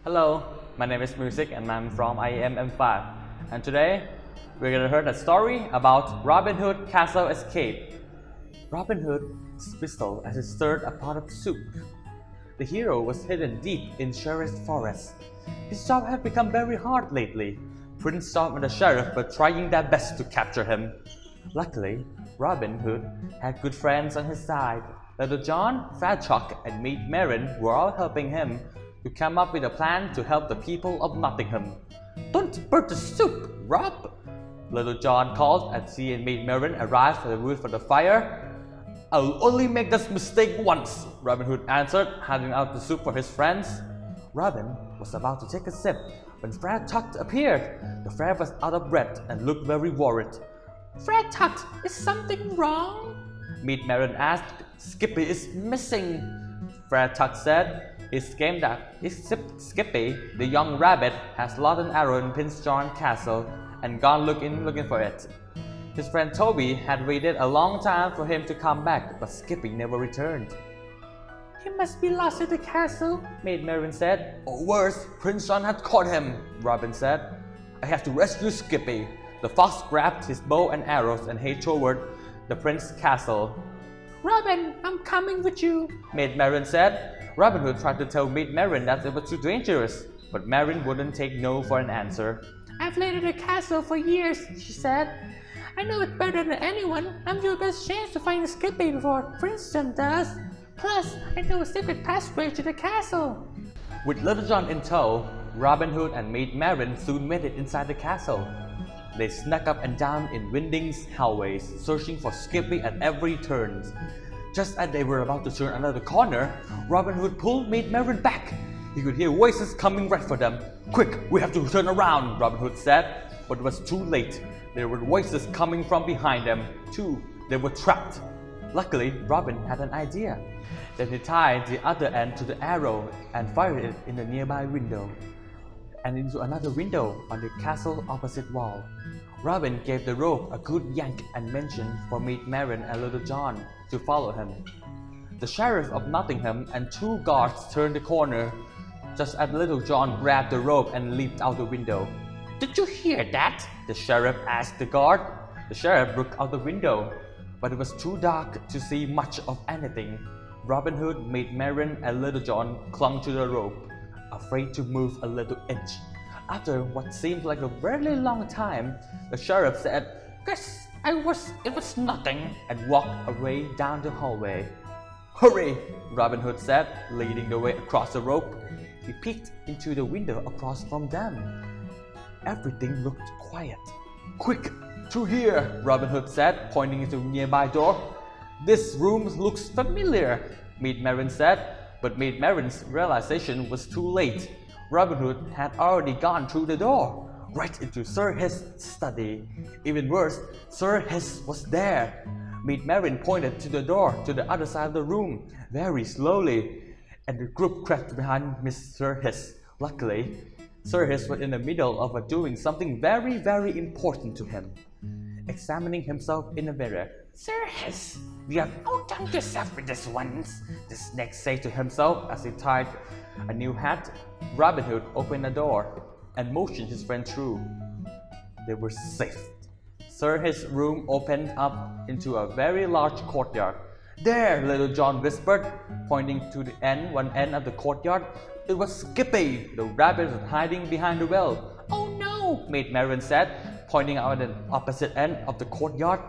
Hello, my name is Music and I'm from IEM M5, and today we're going to hear a story about Robin Hood Castle Escape. Robin Hood whistled as he stirred a pot of soup. The hero was hidden deep in Sheriff's forest. His job had become very hard lately. Prince John and the sheriff were trying their best to capture him. Luckily, Robin Hood had good friends on his side. Little John, Fat Chuck, and Maid Marian were all helping him to come up with a plan to help the people of Nottingham. "Don't burn the soup, Rob!" Little John called as he and Maid Marian arrived at the wood for the fire. "I'll only make this mistake once," Robin Hood answered, handing out the soup for his friends. Robin was about to take a sip when Fat Tuck appeared. The friend was out of breath and looked very worried. "Fat Tuck, is something wrong?" Maid Marian asked. "Skippy is missing," Fat Tuck said. It's claimed that Skippy, the young rabbit, has lost an arrow in Prince John's castle and gone looking for it. His friend Toby had waited a long time for him to come back, but Skippy never returned. "He must be lost in the castle," Maid Marian said. "Or worse, Prince John had caught him," Robin said. "I have to rescue Skippy." The fox grabbed his bow and arrows and headed toward the prince's castle. "Robin, I'm coming with you," Maid Marian said. Robin Hood tried to tell Maid Marian that it was too dangerous, but Marian wouldn't take no for an answer. "I've lived in the castle for years," she said. "I know it better than anyone. I'm your best chance to find Skippy before Prince John does. Plus, I know a secret passageway to the castle." With Little John in tow, Robin Hood and Maid Marian soon made it inside the castle. They snuck up and down in winding hallways, searching for Skippy at every turn. Just as they were about to turn another corner, Robin Hood pulled Maid Marian back. He could hear voices coming right for them. "Quick, we have to turn around," Robin Hood said. But it was too late. There were voices coming from behind them. Too, they were trapped. Luckily, Robin had an idea. Then he tied the other end to the arrow and fired it in the nearby window and into another window on the castle opposite wall. Robin gave the rope a good yank and motioned for Maid Marian and Little John to follow him. The sheriff of Nottingham and two guards turned the corner just as Little John grabbed the rope and leaped out the window. "Did you hear that?" the sheriff asked the guard. The sheriff looked out the window, but it was too dark to see much of anything. Robin Hood, Maid Marian, and Little John clung to the rope, afraid to move a little inch. After what seemed like a very long time, the sheriff said, "Guess it was nothing," and walked away down the hallway. "Hurry," Robin Hood said, leading the way across the rope. He peeked into the window across from them. Everything looked quiet. "Quick, through here," Robin Hood said, pointing to a nearby door. "This room looks familiar," Maid Marian said, but Maid Marian's realization was too late. Robin Hood had already gone through the door, right into Sir His study. Even worse, Sir His was there. Maid Marian pointed to the door to the other side of the room, very slowly, and the group crept behind Mr. His. Luckily, Sir His was in the middle of doing something very, very important to him. Examining himself in the mirror. "Sir His, you have outdone yourself with this once," the snake said to himself as he tied a new hat. Robin Hood opened the door and motioned his friend through. They were safe. Sir His room opened up into a very large courtyard. "There," Little John whispered, pointing to one end of the courtyard. It was Skippy. The rabbit was hiding behind the well. "Oh no," Maid Marian said, pointing out at the opposite end of the courtyard.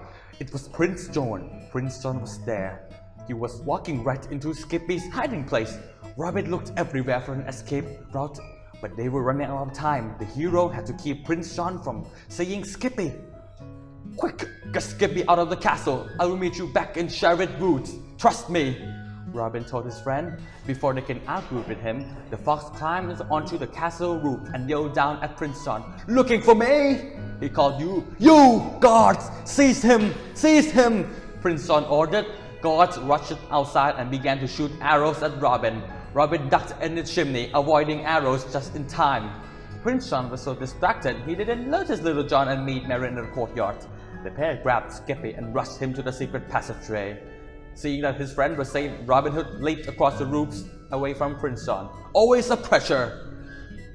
It was Prince John. Prince John was there. He was walking right into Skippy's hiding place. Robin looked everywhere for an escape route, but they were running out of time. The hero had to keep Prince John from seeing Skippy. "Quick, get Skippy out of the castle. I will meet you back in Sherwood Woods. Trust me," Robin told his friend. Before they can argue with him, the fox climbed onto the castle roof and yelled down at Prince John. "Looking for me?" he called. You guards! Seize him! Seize him!" Prince John ordered. Guards rushed outside and began to shoot arrows at Robin. Robin ducked in the chimney, avoiding arrows just in time. Prince John was so distracted he didn't notice Little John and Maid Marian in the courtyard. The pair grabbed Skippy and rushed him to the secret passageway. Seeing that his friend was safe, Robin Hood leaped across the roofs away from Prince John. Always a pressure!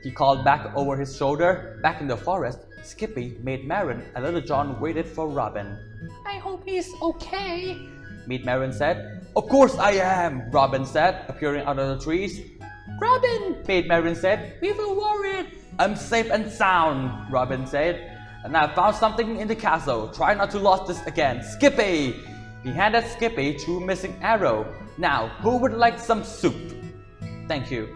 He called back over his shoulder. Back in the forest, Skippy, Maid Marian, and Little John waited for Robin. I hope he's okay. Maid Marian said. Of course I am, Robin said, appearing out of the trees. Robin, Maid Marian said. we were worried. I'm safe and sound, Robin said. And I found something in the castle. Try not to lose this again. Skippy! He handed Skippy 2 missing arrows. Now, who would like some soup? Thank you.